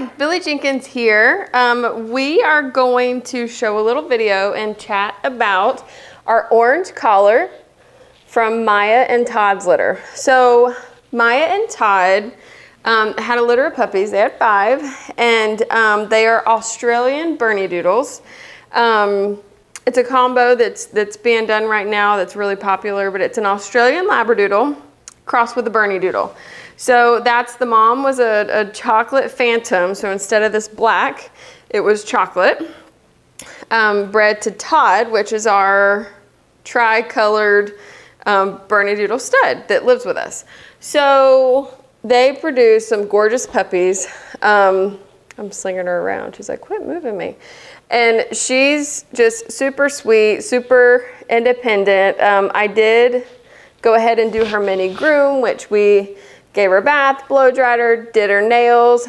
Hi, Billy Jenkins here. We are going to show a little video and chat about our orange collar from Maya and Todd's litter. So Maya and Todd had a litter of puppies. They had 5, and they are Australian Bernedoodles. It's a combo that's being done right now that's really popular, but it's an Australian Labradoodle crossed with a Bernedoodle. So that's, the mom was a chocolate phantom, so instead of this black, it was chocolate. Bred to Todd, which is our tri-colored Bernedoodle stud that lives with us. So they produce some gorgeous puppies. I'm slinging her around. She's like, quit moving me. And she's just super sweet, super independent. I did go ahead and do her mini groom, which we gave her a bath, blow dried her, did her nails,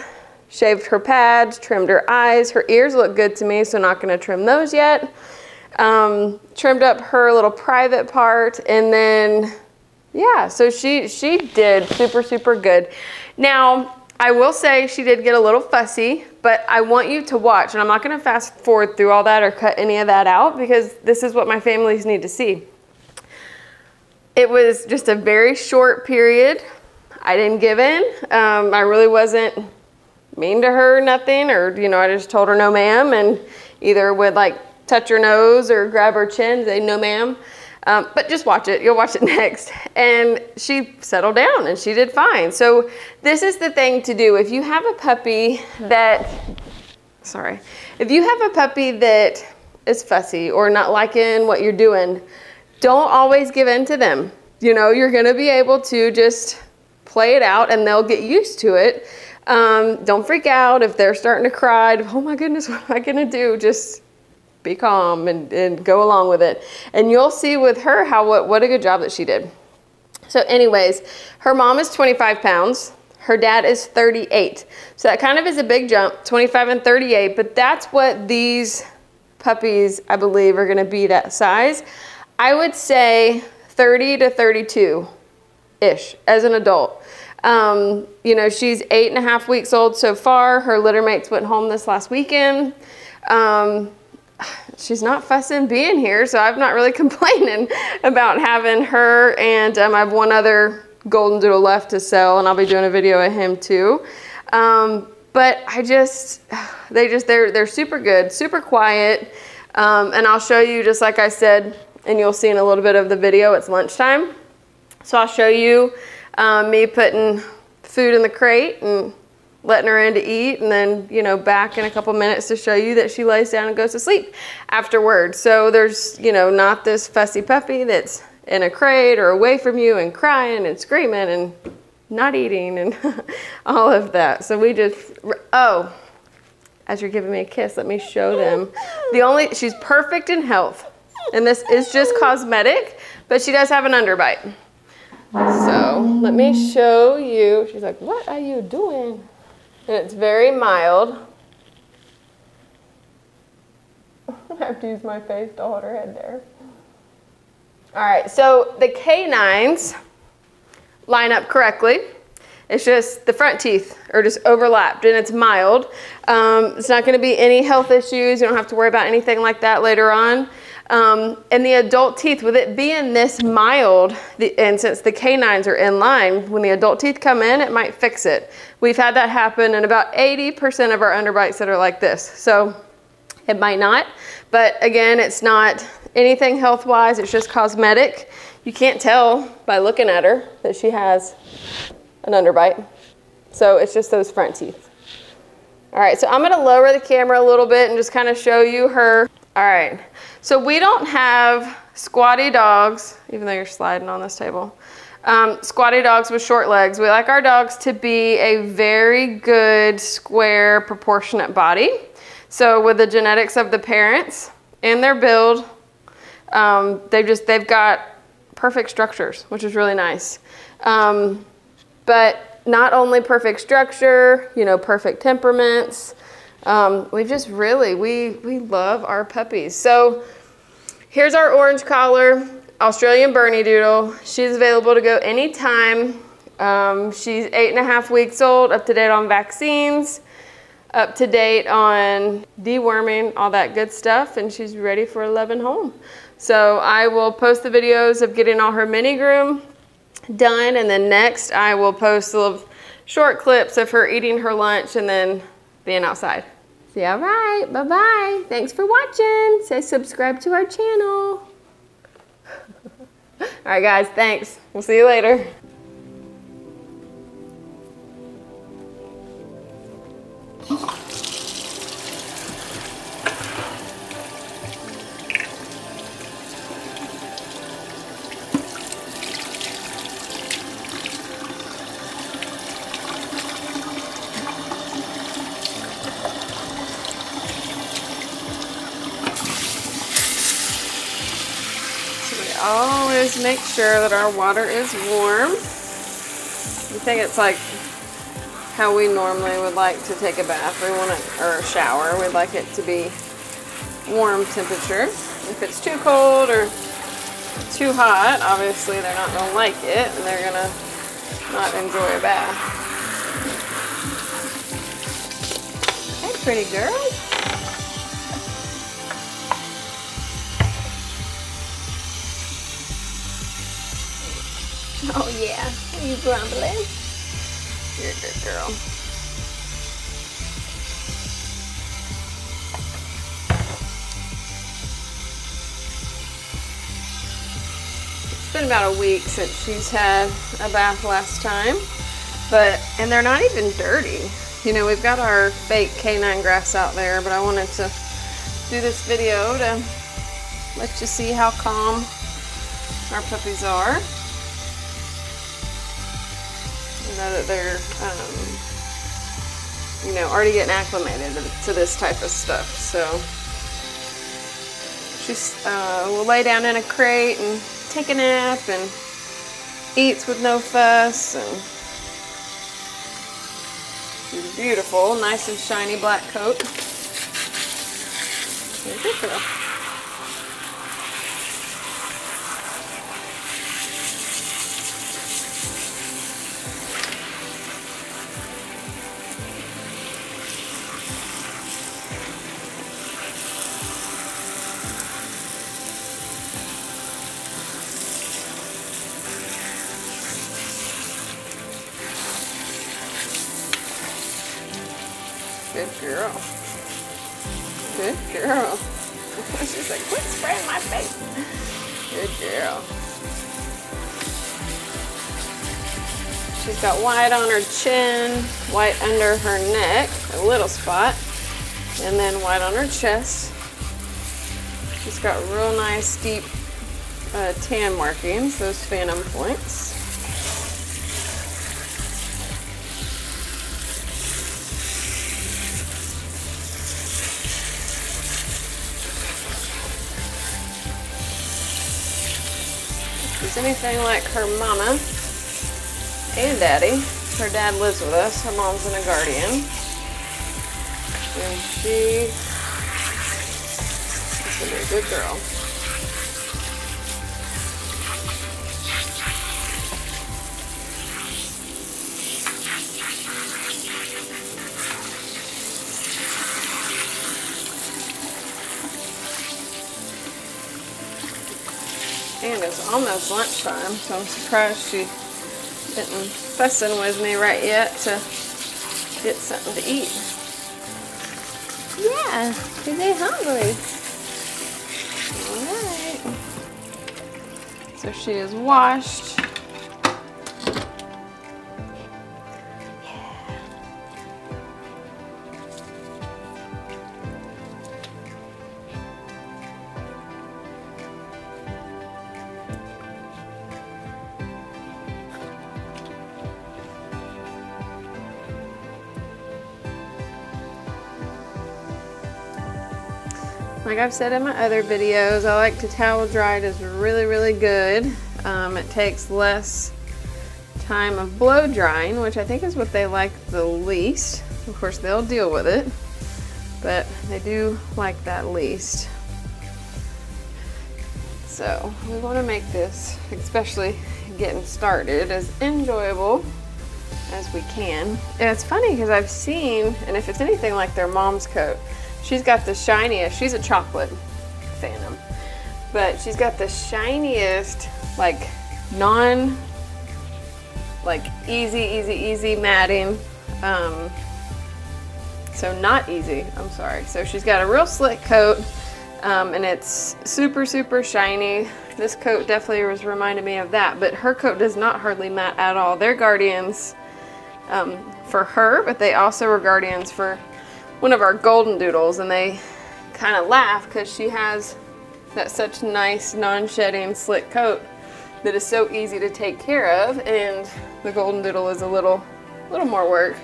shaved her pads, trimmed her eyes. Her ears look good to me, so not gonna trim those yet. Trimmed up her little private part, and then, yeah, so she did super good. Now, I will say she did get a little fussy, but I want you to watch, and I'm not gonna fast forward through all that or cut any of that out because this is what my families need to see. It was just a very short period. I didn't give in. I really wasn't mean to her, nothing, or, you know, I just told her no ma'am, and either would like touch her nose or grab her chin and say no ma'am. But just watch it, you'll watch it next. And she settled down and she did fine. So this is the thing to do. If you have a puppy that, if you have a puppy that is fussy or not liking what you're doing, don't always give in to them. You know, you're gonna be able to just play it out and they'll get used to it. Don't freak out if they're starting to cry. Oh my goodness, what am I gonna do? Just be calm and go along with it. And you'll see with her what a good job that she did. So anyways, her mom is 25 pounds. Her dad is 38. So that kind of is a big jump, 25 and 38, but that's what these puppies, I believe, are gonna be that size. I would say 30 to 32-ish as an adult. You know, she's 8.5 weeks old so far. Her litter mates went home this last weekend. She's not fussing being here, so I'm not really complaining about having her. And I have one other golden doodle left to sell, and I'll be doing a video of him too. But they're super good, super quiet. And I'll show you, just like I said, and you'll see in a little bit of the video, it's lunchtime. So I'll show you me putting food in the crate and letting her in to eat, and then, you know, back in a couple minutes to show you that she lays down and goes to sleep afterwards. So there's, you know, not this fussy puppy that's in a crate or away from you and crying and screaming and not eating and all of that. So we just, oh, as you're giving me a kiss, let me show them. She's perfect in health, and this is just cosmetic, but she does have an underbite. So let me show you. She's like, what are you doing? And it's very mild. I have to use my face to hold her head there. All right, so the canines line up correctly. It's just the front teeth are just overlapped, and it's mild. It's not gonna be any health issues. You don't have to worry about anything like that later on. And the adult teeth, with it being this mild, and since the canines are in line, when the adult teeth come in, it might fix it. We've had that happen in about 80% of our underbites that are like this. So it might not, but again, it's not anything health-wise, it's just cosmetic. You can't tell by looking at her that she has an underbite. So it's just those front teeth. All right, so I'm gonna lower the camera a little bit and just kind of show you her. All right, so we don't have squatty dogs, even though you're sliding on this table, squatty dogs with short legs. We like our dogs to be a very good, square, proportionate body. So with the genetics of the parents and their build, they've got perfect structures, which is really nice. But not only perfect structure, you know, perfect temperaments. We've just really, we love our puppies. So here's our orange collar, Australian Bernedoodle. She's available to go anytime. She's 8.5 weeks old, up to date on vaccines. up to date on deworming, all that good stuff, and she's ready for a loving home. So I will post the videos of getting all her mini groom done, and then next I will post little short clips of her eating her lunch and then being outside. See, all right, bye-bye. Thanks for watching. Say subscribe to our channel. All right, guys, thanks. We'll see you later. Always make sure that our water is warm. I think it's like how we normally would like to take a bath. We want it, or a shower. We'd like it to be warm temperature. If it's too cold or too hot, obviously they're not gonna like it and they're gonna not enjoy a bath. Hey, pretty girl. Oh yeah, are you grumbling? You're a good girl. It's been about a week since she's had a bath last time, and they're not even dirty. You know, we've got our fake canine grass out there, but I wanted to do this video to let you see how calm our puppies are. Know that they're, you know, already getting acclimated to this type of stuff. So she's will lay down in a crate and take a nap and eats with no fuss, and she's beautiful, nice and shiny black coat. Good girl. Good girl. Good girl. She's like, quit spraying my face. Good girl. She's got white on her chin, white under her neck, a little spot, and then white on her chest. She's got real nice deep tan markings, those phantom points. She's anything like her mama and daddy. Her dad lives with us. Her mom's in a guardian. And she's gonna be a good girl. And it's almost lunchtime, so I'm surprised she isn't fussing with me right yet to get something to eat. Yeah, because they're hungry. All right. So she is washed. Like I've said in my other videos, I like to towel dry. It is really, really good. It takes less time of blow drying, which I think is what they like the least. Of course, they'll deal with it, but they do like that least. So we want to make this, especially getting started, as enjoyable as we can. And it's funny because I've seen, and if it's anything like their mom's coat, she's got the shiniest, she's a chocolate phantom, but she's got the shiniest, like easy matting. So not easy, I'm sorry. So she's got a real slick coat, and it's super shiny. This coat definitely was reminding me of that, but her coat does not hardly matte at all. They're guardians for her, but they also were guardians for one of our golden doodles, and they kind of laugh because she has that such nice non-shedding slick coat that is so easy to take care of, and the golden doodle is a little more work.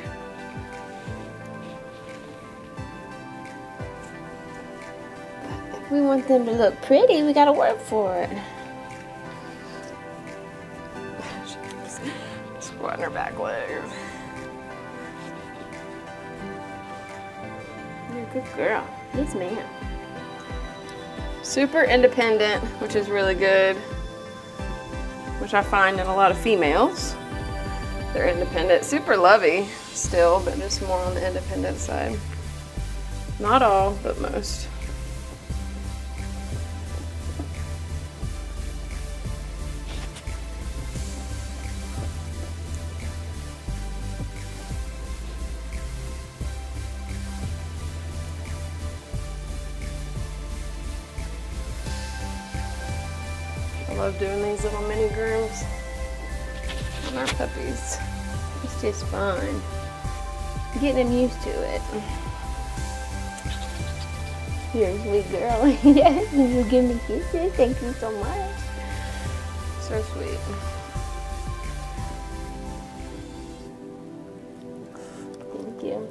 We want them to look pretty, we gotta work for it. She's squatting her back legs. You're a good girl. Yes, ma'am. Super independent, which is really good, which I find in a lot of females. They're independent, super lovey still, but just more on the independent side. Not all, but most. I love doing these little mini grooms on our puppies. It's just fun. Getting them used to it. You're a sweet girl. Yes, you give me kisses. Thank you so much. So sweet. Thank you.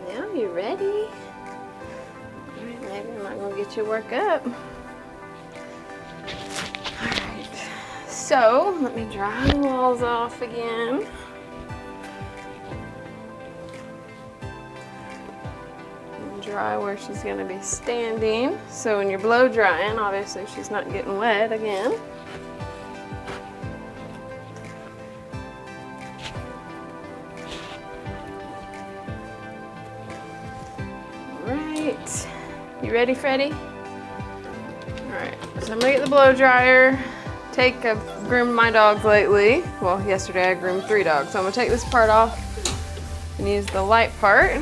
Now you ready? All right, maybe I'm not gonna get your work up. All right, so let me dry the walls off again. And dry where she's gonna be standing. So when you're blow drying, obviously she's not getting wet again. You ready, Freddie? All right, so I'm gonna get the blow dryer. I've groomed my dogs lately. Well, yesterday I groomed 3 dogs. So I'm gonna take this part off and use the light part.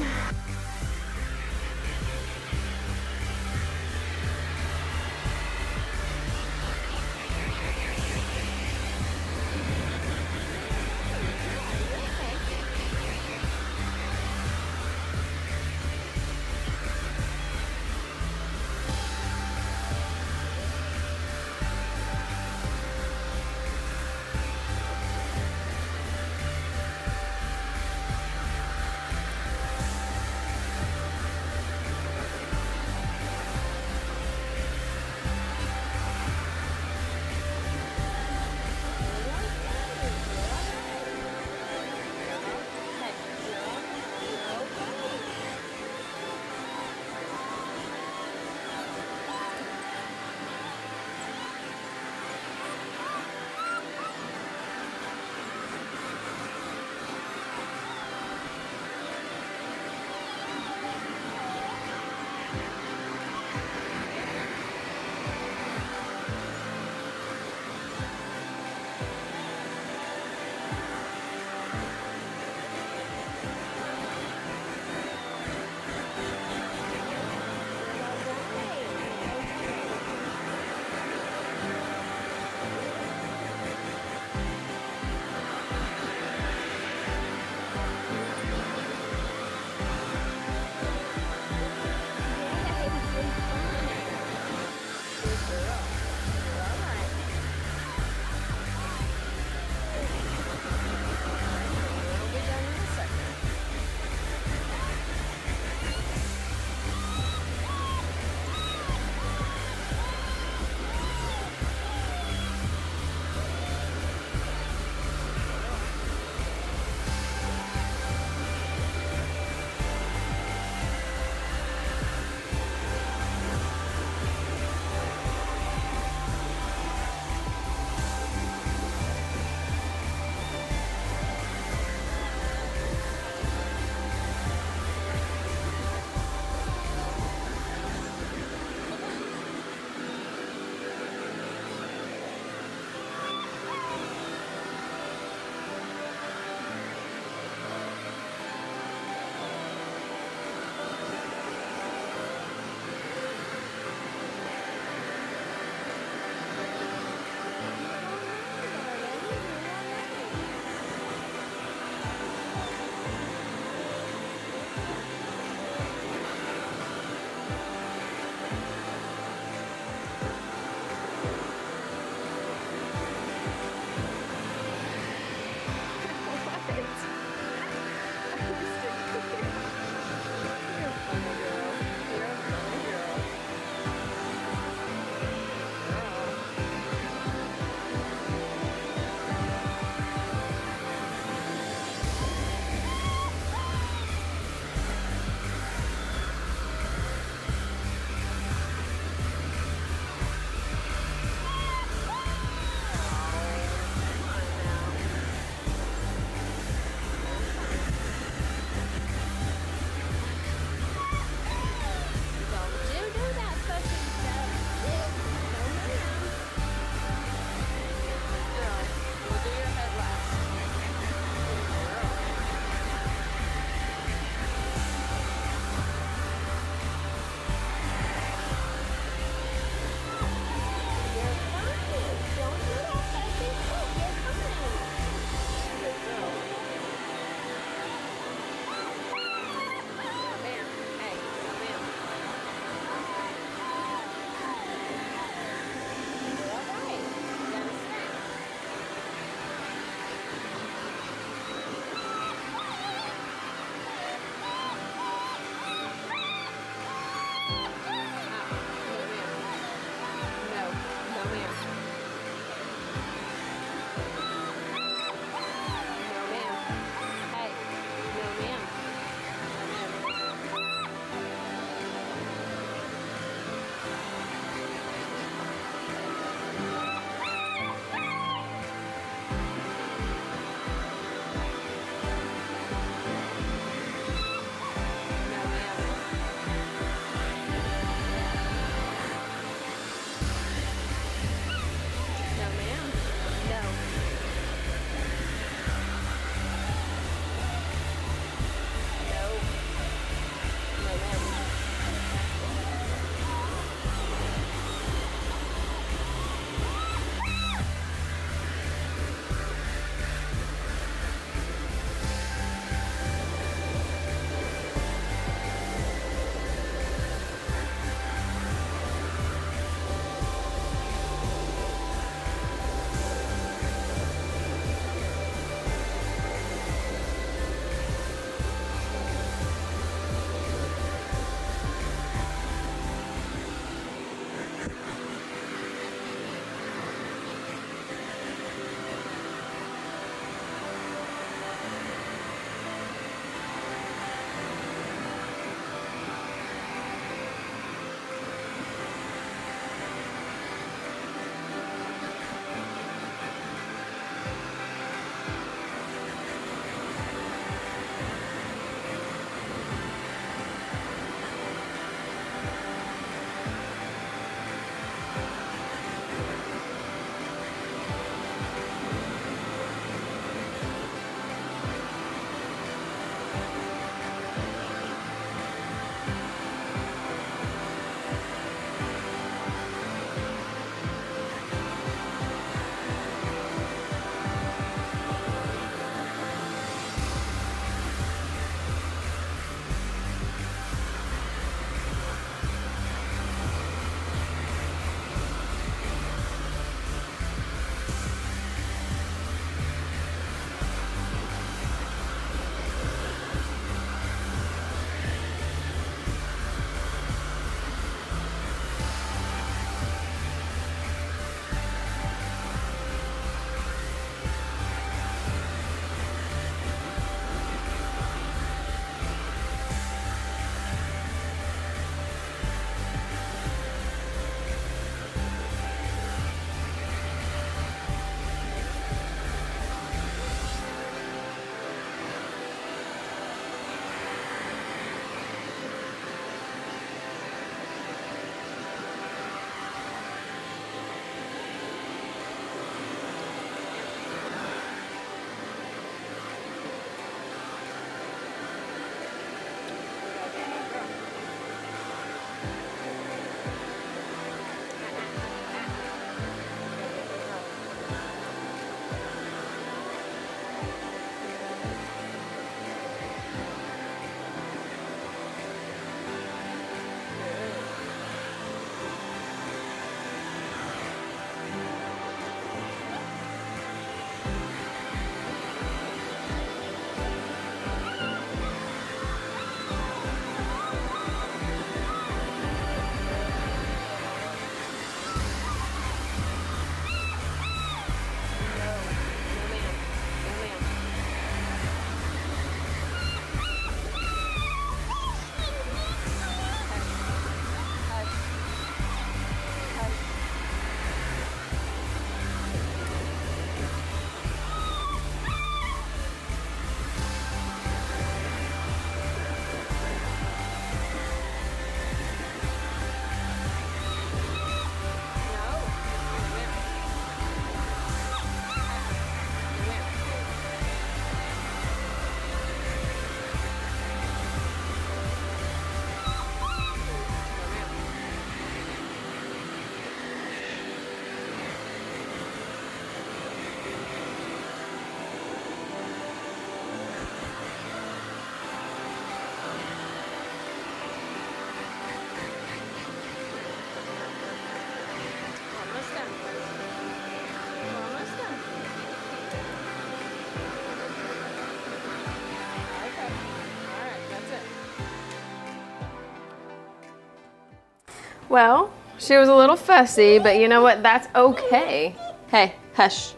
Well, she was a little fussy, but you know what? That's okay. Hey, hush.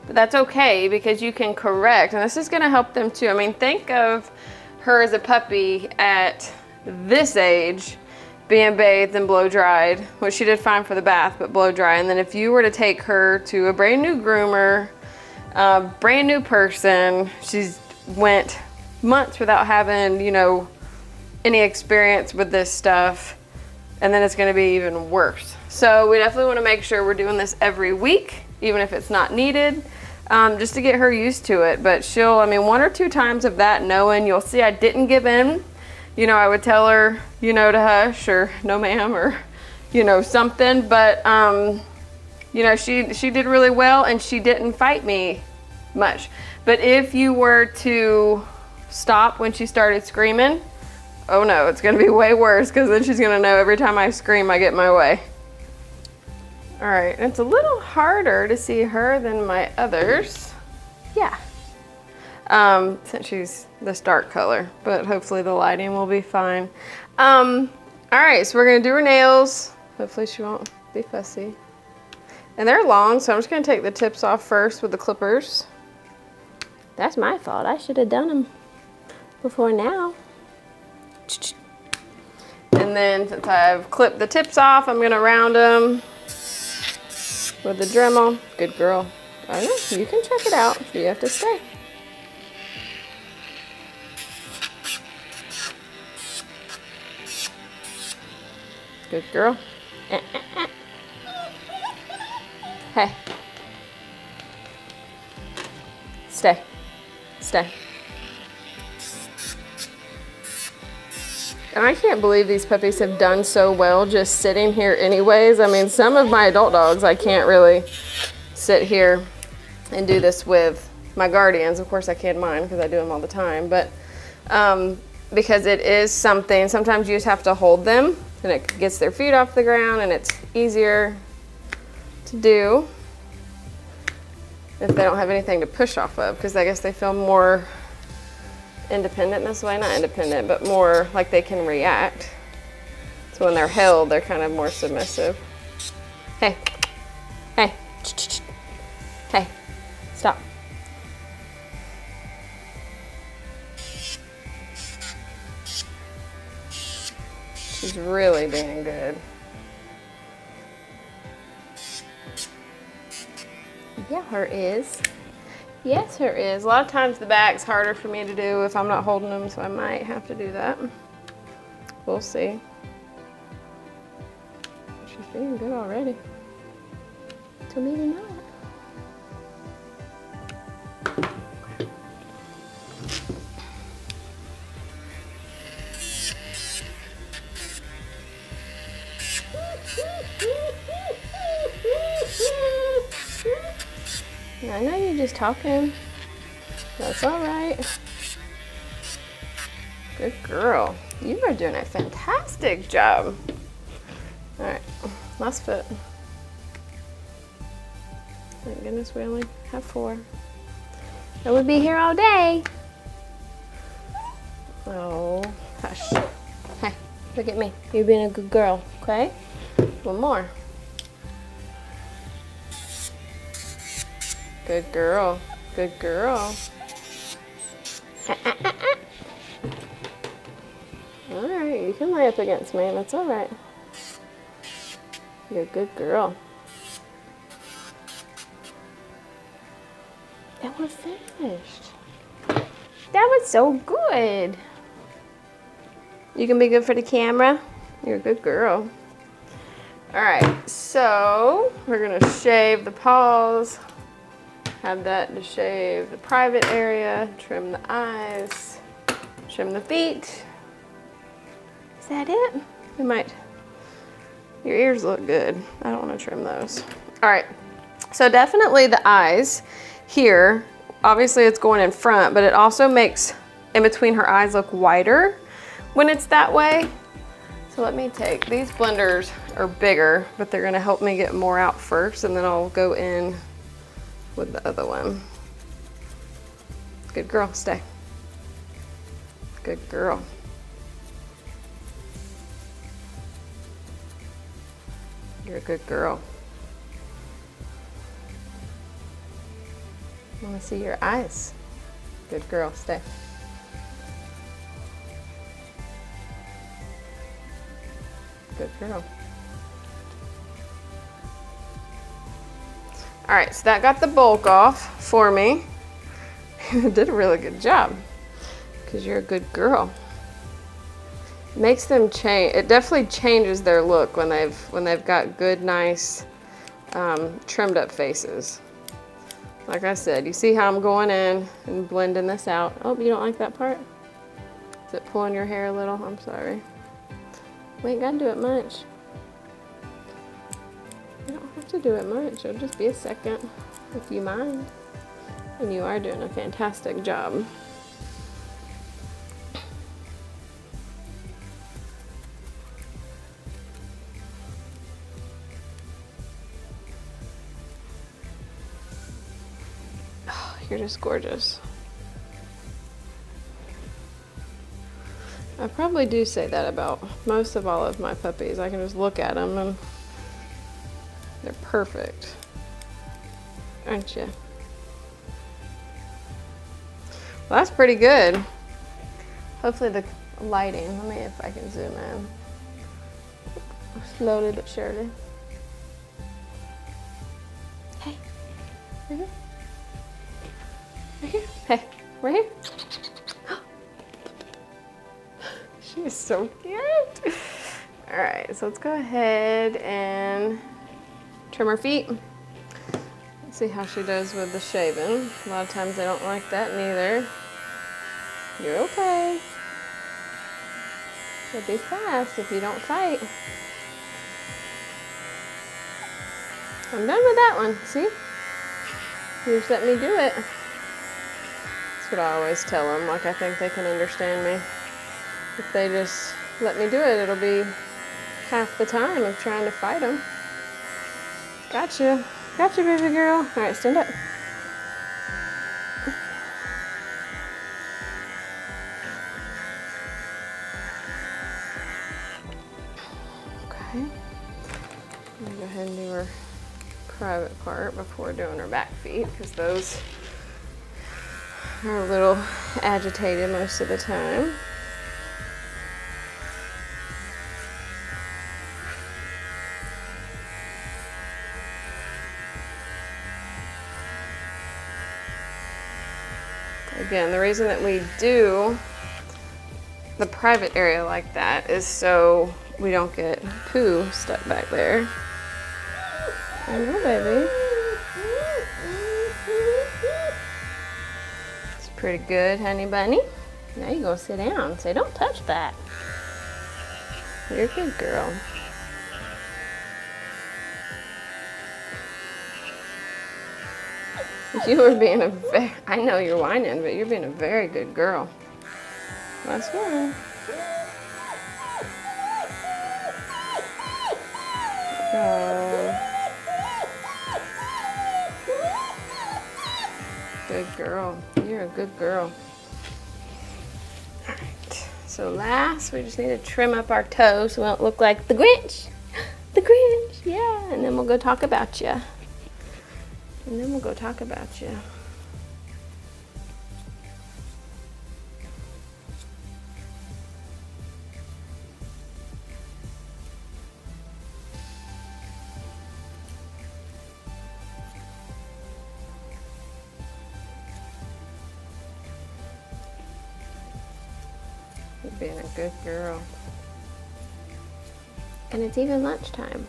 But that's okay because you can correct, and this is gonna help them too. I mean, think of her as a puppy at this age being bathed and blow dried, which she did fine for the bath, but blow dry. And then if you were to take her to a brand new groomer, brand new person, she's went months without having, you know, any experience with this stuff, and then it's gonna be even worse. So we definitely wanna make sure we're doing this every week, even if it's not needed, just to get her used to it. But she'll, I mean, 1 or 2 times of that knowing, you'll see I didn't give in. You know, I would tell her, you know, to hush or no ma'am or, you know, something. But, you know, she did really well and she didn't fight me much. But if you were to stop when she started screaming, oh no, it's gonna be way worse because then she's gonna know every time I scream, I get my way. All right, it's a little harder to see her than my others. Yeah. Since she's this dark color, but hopefully the lighting will be fine. All right, so we're gonna do her nails. Hopefully she won't be fussy. And they're long, so I'm just gonna take the tips off first with the clippers. That's my fault. I should have done them before now. And then since I've clipped the tips off, I'm gonna round them with the Dremel. Good girl. I know, you can check it out. You have to stay. Good girl. Hey. Stay. Stay. And I can't believe these puppies have done so well just sitting here anyways. I mean, some of my adult dogs, I can't really sit here and do this with my guardians. Of course I can mine because I do them all the time, but because it is something, sometimes you just have to hold them and it gets their feet off the ground and it's easier to do if they don't have anything to push off of, because I guess they feel more independent this way. Not independent, but more like they can react. So when they're held, they're kind of more submissive. Hey, hey, hey, stop. She's really being good. Yeah, her is. Yes, her is. A lot of times the back's harder for me to do if I'm not holding them, so I might have to do that. We'll see. She's being good already. So maybe not. I know you're just talking. That's all right. Good girl. You are doing a fantastic job. All right, last foot. Thank goodness we only have 4. I would be here all day. Oh, hush. Hey, look at me. You're being a good girl, okay? One more. Good girl. Good girl. All right, you can lay up against me. That's all right. You're a good girl. That was finished. That was so good. You can be good for the camera. You're a good girl. All right, so we're gonna shave the paws. Have that to shave the private area, trim the eyes, trim the feet. Is that it? We might, your ears look good. I don't want to trim those. All right, so definitely the eyes here, obviously it's going in front, but it also makes in between her eyes look wider when it's that way. So let me take, these blenders are bigger, but they're gonna help me get more out first, and then I'll go in with the other one. Good girl, stay. Good girl. You're a good girl. I want to see your eyes. Good girl, stay. Good girl. All right, so that got the bulk off for me. You did a really good job because you're a good girl. Makes them change. It definitely changes their look when they've got good, nice, trimmed up faces. Like I said, you see how I'm going in and blending this out. Oh, you don't like that part? Is it pulling your hair a little? I'm sorry. We ain't gotta do it much. You don't have to do it much. It'll just be a second, if you mind. And you are doing a fantastic job. You're just gorgeous. I probably do say that about most of all of my puppies. I can just look at them and they're perfect, aren't you? Well, that's pretty good. Hopefully the lighting, let me see if I can zoom in. Slowly but surely. Hey, right here. Right here. Hey, right here. She is so cute. All right, so let's go ahead and trim her feet. Let's see how she does with the shaving. A lot of times they don't like that neither. You're okay. You'll be fast if you don't fight. I'm done with that one, see? You just let me do it. That's what I always tell them, like I think they can understand me. If they just let me do it, it'll be half the time of trying to fight them. Gotcha. Gotcha, baby girl. All right, stand up. Okay. I'm gonna go ahead and do her private part before doing her back feet, because those are a little agitated most of the time. Again, the reason that we do the private area like that is so we don't get poo stuck back there. I know, baby. It's pretty good, honey bunny. Now you go sit down. Say, don't touch that. You're a good girl. You were being a very, I know you're whining, but you're being a very good girl. Last one. Oh. Good girl. You're a good girl. All right. So last, we just need to trim up our toes so we don't look like the Grinch. The Grinch, yeah. And then we'll go talk about you. And then we'll go talk about you. You're being a good girl. And it's even lunchtime.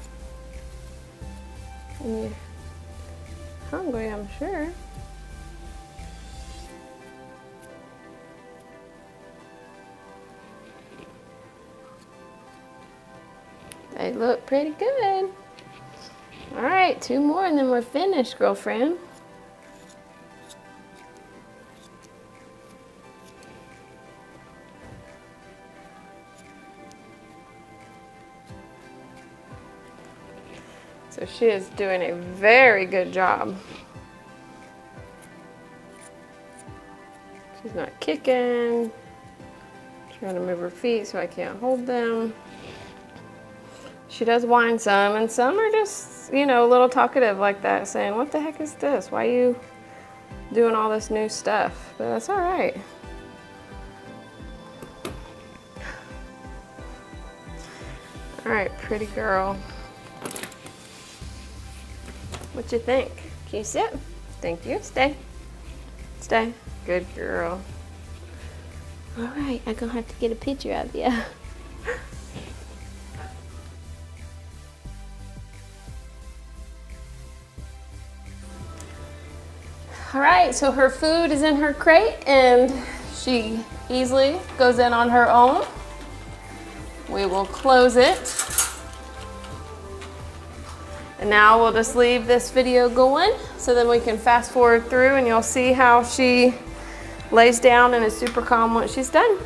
And you're hungry, I'm sure. They look pretty good. All right, 2 more and then we're finished, girlfriend. So she is doing a very good job. She's not kicking. Trying to move her feet so I can't hold them. She does whine some, and some are just, you know, a little talkative like that, saying, what the heck is this? Why are you doing all this new stuff? But that's all right. All right, pretty girl. What you think? Can you sit? Thank you. Stay. Stay. Good girl. All right, I'm gonna have to get a picture of you. All right, so her food is in her crate and she easily goes in on her own. We will close it. And now we'll just leave this video going so then we can fast forward through and you'll see how she lays down and is super calm once she's done.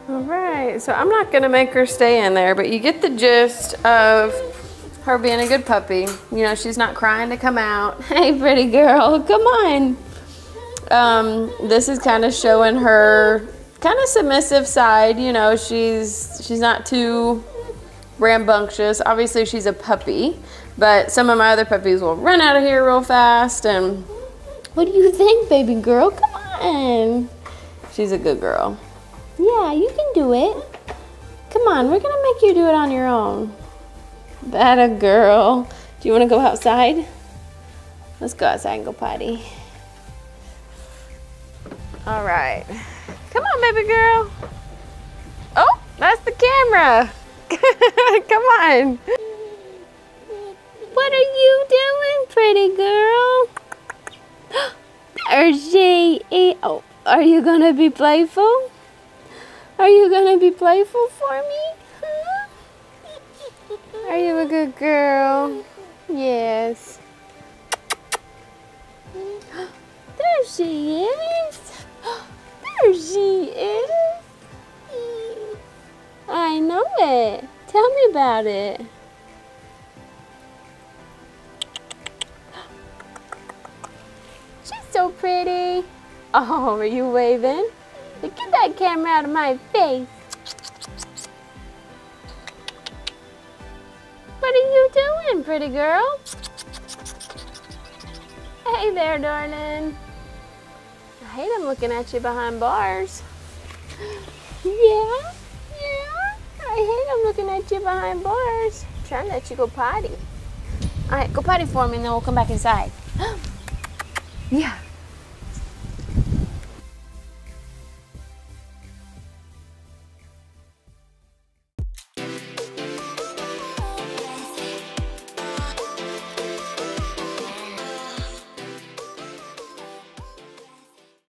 All right, so I'm not gonna make her stay in there, but you get the gist of her being a good puppy. You know, she's not crying to come out. Hey, pretty girl, come on. This is kind of showing her kind of submissive side. You know, she's not too rambunctious. Obviously, she's a puppy, but some of my other puppies will run out of here real fast. And what do you think, baby girl? Come on. She's a good girl. Yeah, you can do it. Come on, we're gonna make you do it on your own. That a girl. Do you want to go outside? Let's go outside and go potty. All right. Come on, baby girl. Oh, that's the camera. Come on. What are you doing, pretty girl? There's she. Oh, are you gonna be playful? Are you gonna be playful for me? Huh? Are you a good girl? Yes. There she is. There she is. I know it. Tell me about it. She's so pretty. Oh, are you waving? Get that camera out of my face. What are you doing, pretty girl? Hey there, darling. I hate him looking at you behind bars. Yeah? I hate him looking at you behind bars. I'm trying to let you go potty. All right, go potty for me and then we'll come back inside. Yeah.